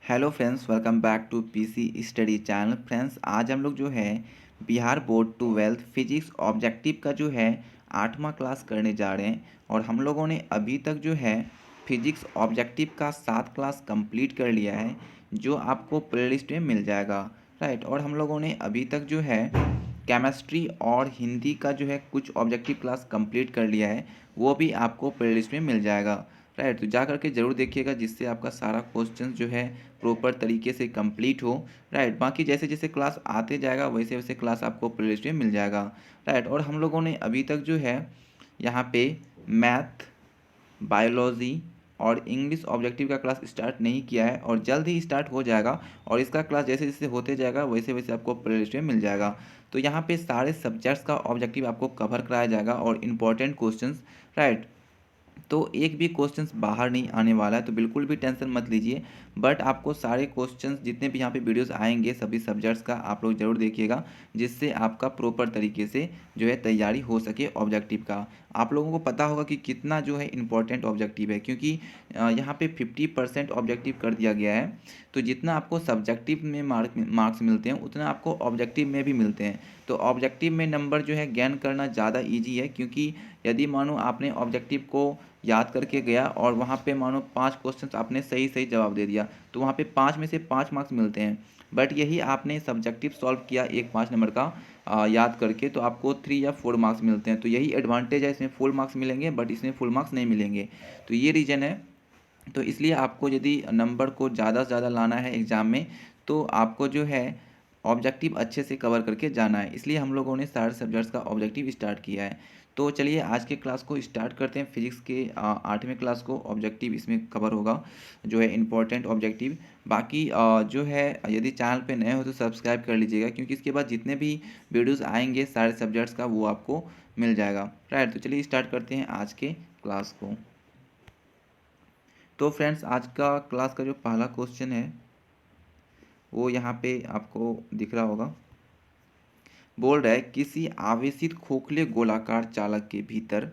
Hello friends, welcome back to PC study channel. Friends, आज हम लोग जो है Bihar board 12th physics objective का जो है 8वां क्लास करने जा रहे हैं। और हम लोगों ने अभी तक जो है फिजिक्स ऑब्जेक्टिव का 7 क्लास कंप्लीट कर लिया है, जो आपको प्लेलिस्ट में मिल जाएगा। राइट। और हम लोगों ने अभी तक जो है केमिस्ट्री और हिंदी का जो है कुछ ऑब्जेक्टिव क्लास कंप्लीट कर लिया है, वो भी आपको प्लेलिस्ट में मिल जाएगा। राइट। तो जा करके ज़रूर देखिएगा, जिससे आपका सारा क्वेश्चन जो है प्रॉपर तरीके से कंप्लीट हो। राइट। बाकी जैसे जैसे क्लास आते जाएगा वैसे वैसे क्लास आपको प्लेलिस्ट में मिल जाएगा। राइट। और हम लोगों ने अभी तक जो है यहाँ पे मैथ, बायोलॉजी और इंग्लिश ऑब्जेक्टिव का क्लास स्टार्ट नहीं किया है, और जल्द ही स्टार्ट हो जाएगा। और इसका क्लास जैसे जैसे होते जाएगा वैसे वैसे आपको प्लेलिस्ट में मिल जाएगा। तो यहाँ पे सारे सब्जेक्ट्स का ऑब्जेक्टिव आपको कवर कराया जाएगा और इम्पोर्टेंट क्वेश्चंस। राइट। तो एक भी क्वेश्चंस बाहर नहीं आने वाला है, तो बिल्कुल भी टेंशन मत लीजिए। बट आपको सारे क्वेश्चंस जितने भी यहाँ पे वीडियोस आएंगे सभी सब्जेक्ट्स का आप लोग ज़रूर देखिएगा, जिससे आपका प्रॉपर तरीके से जो है तैयारी हो सके ऑब्जेक्टिव का। आप लोगों को पता होगा कि कितना जो है इंपॉर्टेंट ऑब्जेक्टिव है, क्योंकि यहाँ पे 50% ऑब्जेक्टिव कर दिया गया है। तो जितना आपको सब्जेक्टिव में मार्क्स मिलते हैं उतना आपको ऑब्जेक्टिव में भी मिलते हैं। तो ऑब्जेक्टिव में नंबर जो है गेन करना ज़्यादा ईजी है, क्योंकि यदि मानो आपने ऑब्जेक्टिव को याद करके गया और वहाँ पे मानो 5 क्वेश्चन आपने सही सही जवाब दे दिया, तो वहाँ पे 5 में से 5 मार्क्स मिलते हैं। बट यही आपने सब्जेक्टिव सॉल्व किया एक 5 नंबर का याद करके, तो आपको 3 या 4 मार्क्स मिलते हैं। तो यही एडवांटेज है, इसमें फुल मार्क्स मिलेंगे बट इसमें फुल मार्क्स नहीं मिलेंगे। तो ये रीज़न है। तो इसलिए आपको यदि नंबर को ज़्यादा से ज़्यादा लाना है एग्ज़ाम में, तो आपको जो है ऑब्जेक्टिव अच्छे से कवर करके जाना है। इसलिए हम लोगों ने सारे सब्जेक्ट्स का ऑब्जेक्टिव स्टार्ट किया है। तो चलिए आज के क्लास को स्टार्ट करते हैं। फिजिक्स के 8वें क्लास को ऑब्जेक्टिव इसमें कवर होगा, जो है इम्पोर्टेंट ऑब्जेक्टिव। बाकी जो है यदि चैनल पे नए हो तो सब्सक्राइब कर लीजिएगा, क्योंकि इसके बाद जितने भी वीडियोस आएंगे सारे सब्जेक्ट्स का वो आपको मिल जाएगा। राइट। तो चलिए स्टार्ट करते हैं आज के क्लास को। तो फ्रेंड्स, आज का क्लास का जो पहला क्वेश्चन है वो यहाँ पे आपको दिख रहा होगा। बोल रहा है किसी आवेशित खोखले गोलाकार चालक के भीतर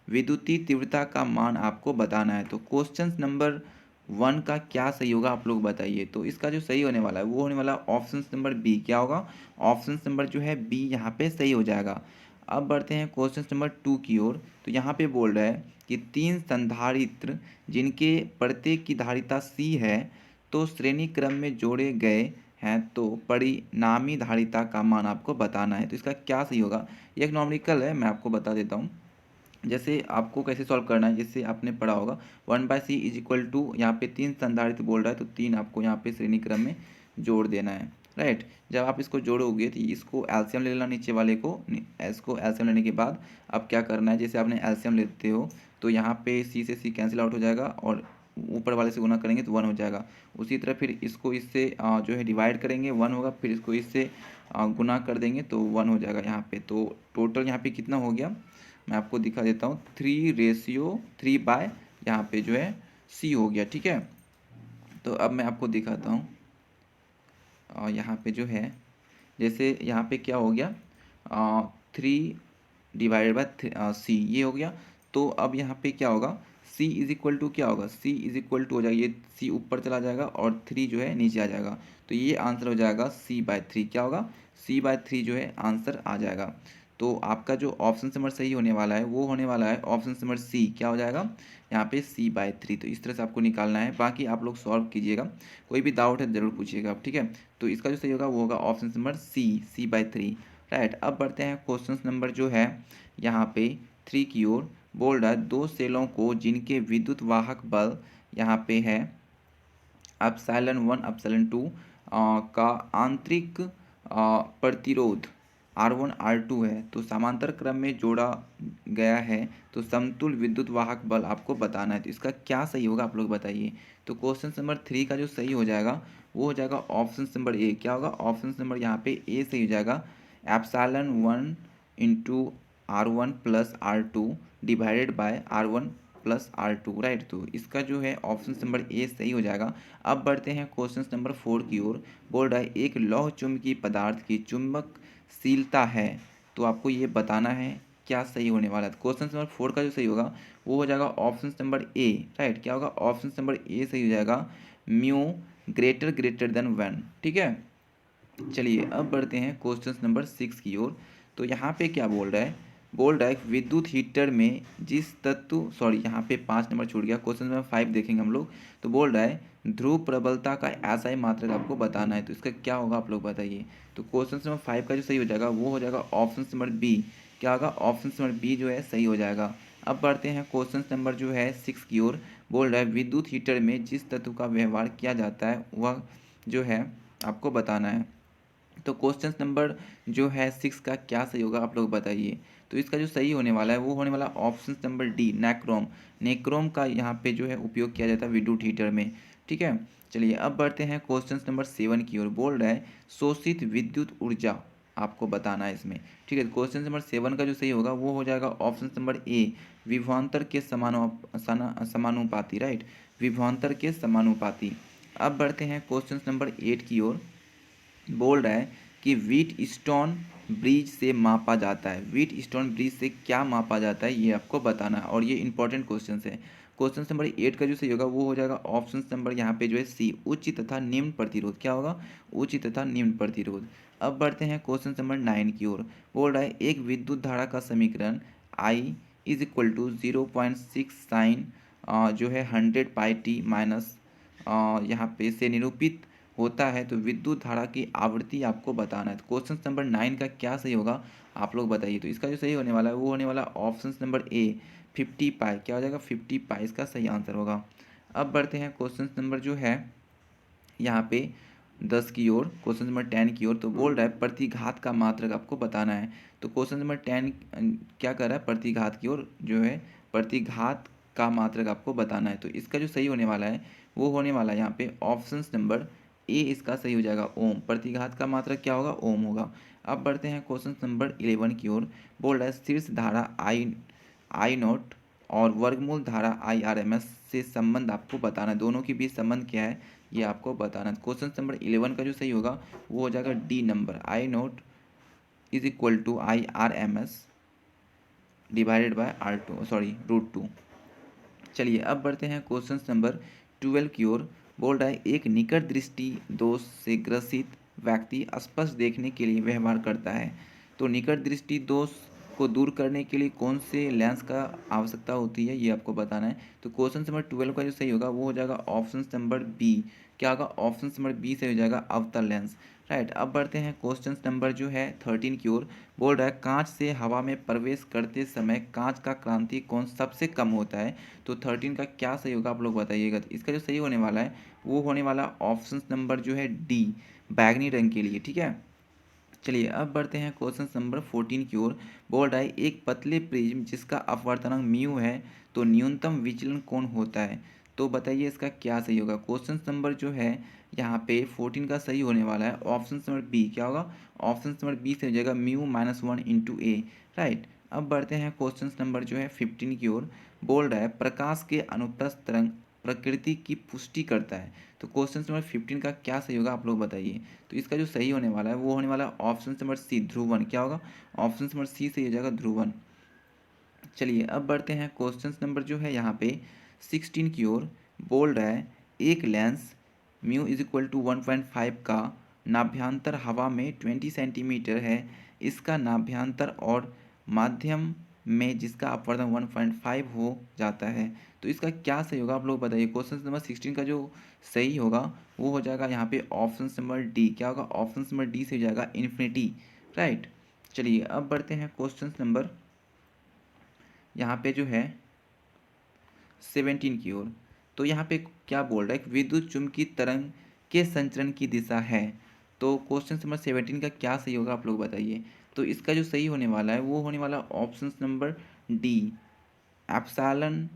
विद्युतीय तीव्रता का मान आपको बताना है। तो क्वेश्चन नंबर 1 का क्या सही होगा आप लोग बताइए। तो इसका जो सही होने वाला है वो होने वाला ऑप्शन नंबर बी। क्या होगा? ऑप्शन नंबर जो है बी यहाँ पे सही हो जाएगा। अब बढ़ते हैं क्वेश्चन नंबर 2 की ओर। तो यहाँ पे बोल रहा है कि 3 संधारित्र जिनके प्रत्येक की धारिता सी है, तो श्रेणी क्रम में जोड़े गए हैं, तो परिणामी धारिता का मान आपको बताना है। तो इसका क्या सही होगा? ये एक नॉमेरिकल है, मैं आपको बता देता हूँ। जैसे आपको कैसे सॉल्व करना है, जैसे आपने पढ़ा होगा 1/c इज इक्वल टू, यहाँ पे 3 संधारित्र बोल रहा है तो 3 आपको यहाँ पे श्रेणी क्रम में जोड़ देना है। राइट। जब आप इसको जोड़ोगे तो इसको एलसीएम ले लेना, नीचे वाले को इसको एलसीएम लेने के बाद अब क्या करना है, जैसे आपने एलसीएम लेते हो तो यहाँ पे सी से सी कैंसिल आउट हो जाएगा और ऊपर वाले से गुना करेंगे तो 1 हो जाएगा। उसी तरह फिर इसको इससे जो है डिवाइड करेंगे 1 होगा, फिर इसको इससे गुना कर देंगे तो 1 हो जाएगा यहाँ पे। तो टोटल यहाँ पे कितना हो गया मैं आपको दिखा देता हूँ, 3:3 यहाँ पे जो है सी हो गया। ठीक है। तो अब मैं आपको दिखाता हूँ। यहाँ पे जो है जैसे यहाँ पे क्या हो गया, 3/सी ये हो गया। तो अब यहाँ पे क्या होगा, सी इज इक्वल टू क्या होगा, सी इज इक्वल टू हो जाएगा, ये सी ऊपर चला जाएगा और 3 जो है नीचे आ जाएगा। तो ये आंसर हो जाएगा c/3। क्या होगा? c/3 जो है आंसर आ जाएगा। तो आपका जो ऑप्शन नंबर सही होने वाला है वो होने वाला है ऑप्शन नंबर सी। क्या हो जाएगा यहाँ पे c/3। तो इस तरह से आपको निकालना है। बाकी आप लोग सॉल्व कीजिएगा, कोई भी डाउट है ज़रूर पूछिएगा आप। ठीक है। तो इसका जो सही होगा वो होगा ऑप्शन नंबर c/3। राइट। अब बढ़ते हैं क्वेश्चन नंबर जो है यहाँ पे 3 की ओर। बोल रहा है 2 सेलों को जिनके विद्युत वाहक बल यहाँ पे है ε1 ε2 का आंतरिक प्रतिरोध R1 R2 है, तो समांतर क्रम में जोड़ा गया है, तो समतुल विद्युत वाहक बल आपको बताना है। तो इसका क्या सही होगा आप लोग बताइए। तो क्वेश्चन नंबर 3 का जो सही हो जाएगा वो हो जाएगा ऑप्शन नंबर ए। क्या होगा? ऑप्शन नंबर यहाँ पे ए सही हो जाएगा। ε1 into R1 plus R2 divided by R1 plus R2। Right. तो इसका जो है ऑप्शन नंबर ए सही हो जाएगा। अब बढ़ते हैं क्वेश्चन नंबर 4 की ओर। बोल रहा है एक लौह चुंबकीय पदार्थ की चुंबकशीलता है, तो आपको ये बताना है क्या सही होने वाला है। क्वेश्चन नंबर 4 का जो सही होगा वो हो जाएगा ऑप्शन नंबर ए। राइट। क्या होगा? ऑप्शन नंबर ए सही हो जाएगा म्यू ग्रेटर ग्रेटर देन 1। ठीक है, चलिए अब बढ़ते हैं क्वेश्चन नंबर 6 की ओर। तो यहाँ पे क्या बोल रहा है कि विद्युत हीटर में जिस तत्व, सॉरी यहाँ पे 5 नंबर छूट गया, क्वेश्चन नंबर 5 देखेंगे हम लोग। तो बोल रहा है ध्रुव प्रबलता का SI मात्रक आपको बताना है, तो इसका क्या होगा आप लोग बताइए। तो क्वेश्चन नंबर 5 का जो सही हो जाएगा वो हो जाएगा ऑप्शन नंबर बी। क्या होगा, ऑप्शन नंबर बी जो है सही हो जाएगा। अब बढ़ते हैं क्वेश्चन नंबर जो है 6 की ओर। बोल रहा है विद्युत हीटर में जिस तत्व का व्यवहार किया जाता है वह जो है आपको बताना है। तो क्वेश्चन नंबर जो है 6 का क्या सही होगा आप लोग बताइए। तो इसका जो सही होने वाला है वो होने वाला ऑप्शन नंबर डी, नैक्रोम। नेक्रोम का यहाँ पे जो है उपयोग किया जाता है विद्युत हीटर में। ठीक है, चलिए अब बढ़ते हैं क्वेश्चन नंबर 7 की ओर। बोल रहा है शोषित विद्युत ऊर्जा आपको बताना है इसमें। ठीक है, क्वेश्चन नंबर 7 का जो सही होगा वो हो जाएगा ऑप्शन नंबर ए, विभवांतर के समानुपाती। राइट, विभवांतर के समानुपाती। अब बढ़ते हैं क्वेश्चन नंबर 8 की ओर। बोल रहा है कि व्हीट स्टोन ब्रिज से मापा जाता है। व्हीट स्टोन ब्रिज से क्या मापा जाता है ये आपको बताना है, और ये इंपॉर्टेंट क्वेश्चन है। क्वेश्चन नंबर 8 का जो सही होगा वो हो जाएगा ऑप्शन नंबर यहाँ पे जो है सी, उच्च तथा निम्न प्रतिरोध। क्या होगा, उच्च तथा निम्न प्रतिरोध। अब बढ़ते हैं क्वेश्चन नंबर 9 की ओर। बोल रहा है एक विद्युत धारा का समीकरण I is equal to 0.6 sign जो है 100πt माइनस यहाँ पे से निरूपित होता है, तो विद्युत धारा की आवृत्ति आपको बताना है। तो क्वेश्चन नंबर 9 का क्या सही होगा आप लोग बताइए। तो इसका जो सही होने वाला है वो होने वाला ऑप्शन नंबर ए, 50π। क्या हो जाएगा, 50π इसका सही आंसर होगा। अब बढ़ते हैं क्वेश्चन नंबर जो है यहाँ पे 10 की ओर, क्वेश्चन नंबर 10 की ओर। तो बोल रहा है प्रतिघात का मात्रक आपको बताना है। तो क्वेश्चन नंबर 10 क्या कर रहा है, प्रतिघात की ओर जो है प्रतिघात का मात्रक आपको बताना है। तो इसका जो सही होने वाला है वो होने वाला है यहाँ पे ऑप्शन नंबर ए, इसका सही हो जाएगा ओम। प्रतिघात का मात्रक क्या होगा, ओम होगा। अब बढ़ते हैं क्वेश्चन नंबर 11 की ओर। बोल रहा है शीर्ष धारा आई नोट और वर्गमूल धारा IRMS से संबंध आपको बताना है। दोनों के बीच संबंध क्या है ये आपको बताना है। क्वेश्चन नंबर 11 का जो सही होगा वो हो जाएगा D number, I naught is equal to IRMS divided by R2, sorry √2। चलिए अब बढ़ते हैं क्वेश्चन नंबर 12 की ओर। बोल रहा है एक निकट दृष्टि दोष से ग्रसित व्यक्ति स्पष्ट देखने के लिए व्यवहार करता है। तो निकट दृष्टि दोष को दूर करने के लिए कौन से लेंस का आवश्यकता होती है ये आपको बताना है। तो क्वेश्चन नंबर 12 का जो सही होगा वो हो जाएगा ऑप्शन नंबर बी। क्या होगा, ऑप्शन नंबर बी से हो जाएगा अवतल लेंस। राइट, अब बढ़ते हैं क्वेश्चन नंबर जो है 13 की ओर। बोल रहा है कांच से हवा में प्रवेश करते समय कांच का क्रांति कोण सबसे कम होता है। तो 13 का क्या सही होगा आप लोग बताइएगा। तो इसका जो सही होने वाला है वो होने वाला ऑप्शन नंबर जो है डी, बैगनी रंग के लिए। ठीक है, चलिए अब बढ़ते हैं क्वेश्चन नंबर 14 की ओर। बोल रहा है एक पतले प्रिज्म जिसका अपवर्तनांक म्यू है तो न्यूनतम विचलन कौन होता है। तो बताइए इसका क्या सही होगा। क्वेश्चन नंबर जो है यहाँ पे 14 का सही होने वाला है ऑप्शन नंबर बी। क्या होगा, ऑप्शन नंबर बी से हो जाएगा μ-1 × A। राइट, अब बढ़ते हैं क्वेश्चन नंबर जो है 15 की ओर। बोल रहा है प्रकाश के अनुप्रस्थ तरंग प्रकृति की पुष्टि करता है। तो क्वेश्चन नंबर 15 का क्या सही होगा आप लोग बताइए। तो इसका जो सही होने वाला है वो होने वाला है ऑप्शन नंबर सी, ध्रुवन। क्या होगा, ऑप्शन नंबर सी से हो जाएगा ध्रुवन। चलिए अब बढ़ते हैं क्वेश्चन नंबर जो है यहाँ पे 16 की ओर। बोल रहा है एक लेंस μ = 1.5 का नाभ्यंतर हवा में 20 सेंटीमीटर है। इसका नाभ्यंतर और माध्यम में जिसका अपवर्तन 1.5 हो जाता है। तो इसका क्या सही होगा आप लोग बताइए। क्वेश्चन नंबर 16 का जो सही होगा वो हो जाएगा यहाँ पे ऑप्शन नंबर डी। क्या होगा, ऑप्शन नंबर डी से हो जाएगा इन्फिनिटी। राइट, चलिए अब बढ़ते हैं क्वेश्चन नंबर यहाँ पे जो है 17 की ओर। तो यहाँ पे क्या बोल रहा है, विद्युत चुम्बकीय तरंग के संचरण की दिशा है। तो क्वेश्चन नंबर 17 का क्या सही होगा आप लोग बताइए। तो इसका जो सही होने वाला है वो होने वाला option number D, epsilon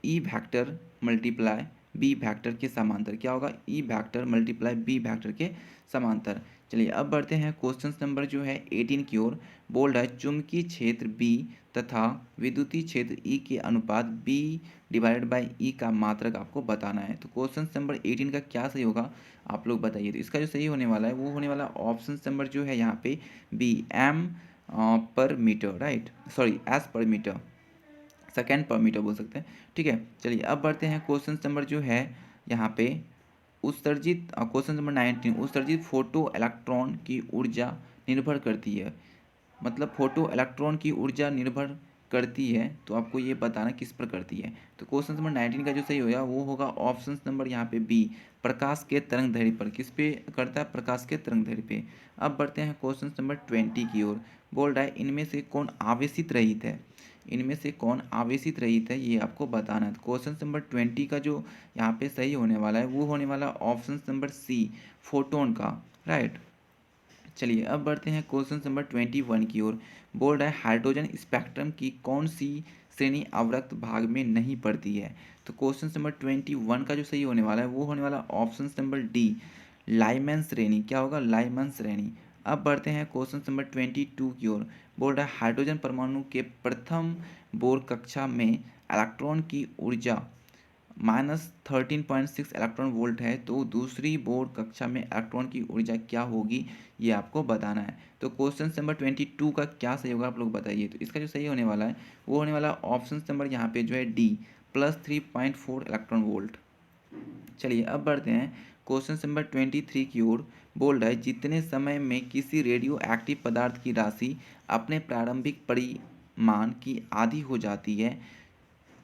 E vector multiply B vector के समांतर। क्या होगा, E vector multiply B vector के समांतर। चलिए अब बढ़ते हैं क्वेश्चन नंबर जो है 18 की ओर। बोल रहा है चुंबकीय क्षेत्र बी तथा विद्युतीय क्षेत्र ई के अनुपात B/E का मात्रक आपको बताना है। तो क्वेश्चन नंबर 18 का क्या सही होगा आप लोग बताइए। तो इसका जो सही होने वाला है वो होने वाला ऑप्शन नंबर जो है यहाँ पे बी, M पर मीटर। राइट, सॉरी S पर मीटर, सेकेंड पर मीटर बोल सकते हैं। ठीक है, चलिए अब बढ़ते हैं क्वेश्चन नंबर जो है यहाँ पे उत्सर्जित क्वेश्चन नंबर 19 उत्सर्जित फोटो इलेक्ट्रॉन की ऊर्जा निर्भर करती है। मतलब फोटो इलेक्ट्रॉन की ऊर्जा निर्भर करती है, तो आपको ये बताना किस पर करती है। तो क्वेश्चन नंबर 19 का जो सही होगा वो होगा ऑप्शन नंबर यहाँ पे बी, प्रकाश के तरंग दैर्ध्य पर। किस पे करता है? प्रकाश के तरंग दैर्ध्य पे। अब बढ़ते हैं क्वेश्चन नंबर 20 की ओर। बोल रहा है इनमें से कौन आवेशित रहित है, इनमें से कौन आवेशित रहित है, ये आपको बताना है। क्वेश्चन नंबर 20 का जो यहाँ पे सही होने वाला है वो होने वाला ऑप्शन नंबर सी, फोटोन का, राइट। चलिए अब बढ़ते हैं क्वेश्चन नंबर 21 की ओर। बोल रहा है हाइड्रोजन स्पेक्ट्रम की कौन सी श्रेणी अवरक्त भाग में नहीं पड़ती है। तो क्वेश्चन नंबर 21 का जो सही होने वाला है वो होने वाला ऑप्शन नंबर डी, लाइमैन श्रेणी। क्या होगा? लाइमैन श्रेणी। अब बढ़ते हैं क्वेश्चन नंबर 22 की ओर। बोल रहा है हाइड्रोजन परमाणु के प्रथम बोर कक्षा में इलेक्ट्रॉन की ऊर्जा -13.6 इलेक्ट्रॉन वोल्ट है, तो दूसरी बोर कक्षा में इलेक्ट्रॉन की ऊर्जा क्या होगी, ये आपको बताना है। तो क्वेश्चन नंबर 22 का क्या सही होगा आप लोग बताइए। तो इसका जो सही होने वाला है वो होने वाला ऑप्शन नंबर यहाँ पे जो है डी, +3.4 इलेक्ट्रॉन वोल्ट। चलिए अब बढ़ते हैं क्वेश्चन नंबर 23 की ओर। बोल रहा है जितने समय में किसी रेडियो एक्टिव पदार्थ की राशि अपने प्रारंभिक परिमाण की आधी हो जाती है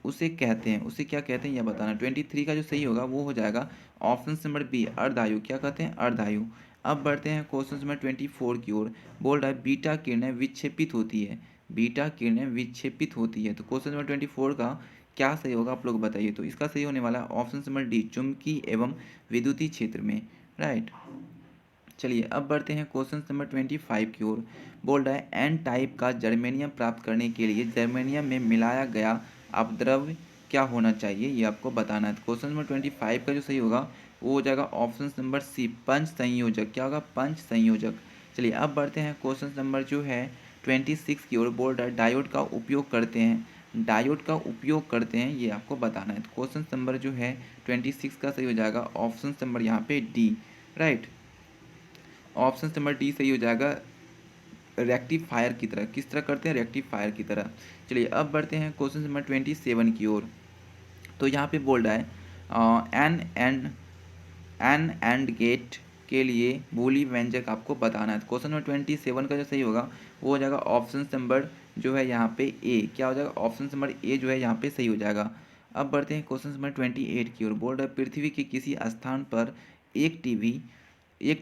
उसे कहते हैं, उसे क्या कहते हैं यह बताना। 23 का जो सही होगा वो हो जाएगा ऑप्शन नंबर बी, अर्धायु। क्या कहते हैं? अर्धायु। अब बढ़ते हैं क्वेश्चन नंबर 24 की ओर। बोल रहा है बीटा किरणें विक्षेपित होती है, बीटा किरणें विक्षेपित होती है। तो क्वेश्चन नंबर 24 का क्या सही होगा आप लोग बताइए। तो इसका सही होने वाला है ऑप्शन नंबर डी, चुंबकीय एवं विद्युतीय क्षेत्र में, राइट। चलिए अब बढ़ते हैं क्वेश्चन नंबर 25 की ओर। बोल रहा है एन टाइप का जर्मेनियम प्राप्त करने के लिए जर्मेनियम में मिलाया गया अपद्रव्य क्या होना चाहिए, ये आपको बताना है। क्वेश्चन नंबर 25 का जो सही होगा वो हो जाएगा ऑप्शन नंबर सी, पंच संयोजक। क्या होगा? पंच संयोजक। चलिए अब बढ़ते हैं क्वेश्चन नंबर जो है 26 की ओर। बोल रहा है डायोड का उपयोग करते हैं, डायोड का उपयोग करते हैं, ये आपको बताना है। क्वेश्चन नंबर जो है 26 का सही हो जाएगा ऑप्शन नंबर यहाँ पे D, right. Option number D सही हो जाएगा, रेक्टिफायर की तरह। किस तरह करते हैं? रेक्टिफायर की तरह। चलिए अब बढ़ते हैं क्वेश्चन नंबर 27 की ओर। तो यहाँ पे बोल रहा है एन एंड गेट के लिए बूली व्यंजक आपको बताना है। क्वेश्चन नंबर 27 का जो सही होगा वो हो जाएगा ऑप्शन नंबर जो है यहाँ पे ए। क्या हो जाएगा? ऑप्शन नंबर ए जो है यहाँ पे सही हो जाएगा। अब बढ़ते हैं क्वेश्चन नंबर 28 की ओर। बोल रहा है पृथ्वी के किसी स्थान पर एक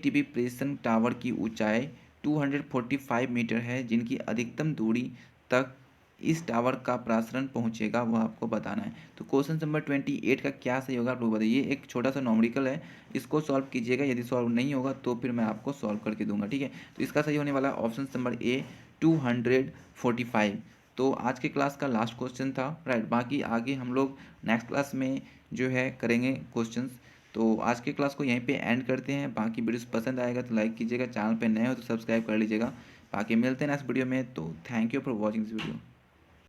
टीवी प्रेषण टावर की ऊंचाई 245 मीटर है, जिनकी अधिकतम दूरी तक इस टावर का प्रसारण पहुंचेगा वह आपको बताना है। तो क्वेश्चन नंबर 28 का क्या सही होगा आप लोग बताइए। एक छोटा सा नॉमेरिकल है, इसको सॉल्व कीजिएगा। यदि सॉल्व नहीं होगा तो फिर मैं आपको सॉल्व करके दूंगा, ठीक है। तो इसका सही होने वाला ऑप्शन नंबर ए, 245। तो आज के क्लास का लास्ट क्वेश्चन था, राइट। बाकी आगे हम लोग नेक्स्ट क्लास में जो है करेंगे क्वेश्चंस। तो आज के क्लास को यहीं पे एंड करते हैं। बाकी वीडियोस पसंद आएगा तो लाइक कीजिएगा, चैनल पे नए हो तो सब्सक्राइब कर लीजिएगा। बाकी मिलते हैं नेक्स्ट वीडियो में। तो thank you for watching this video.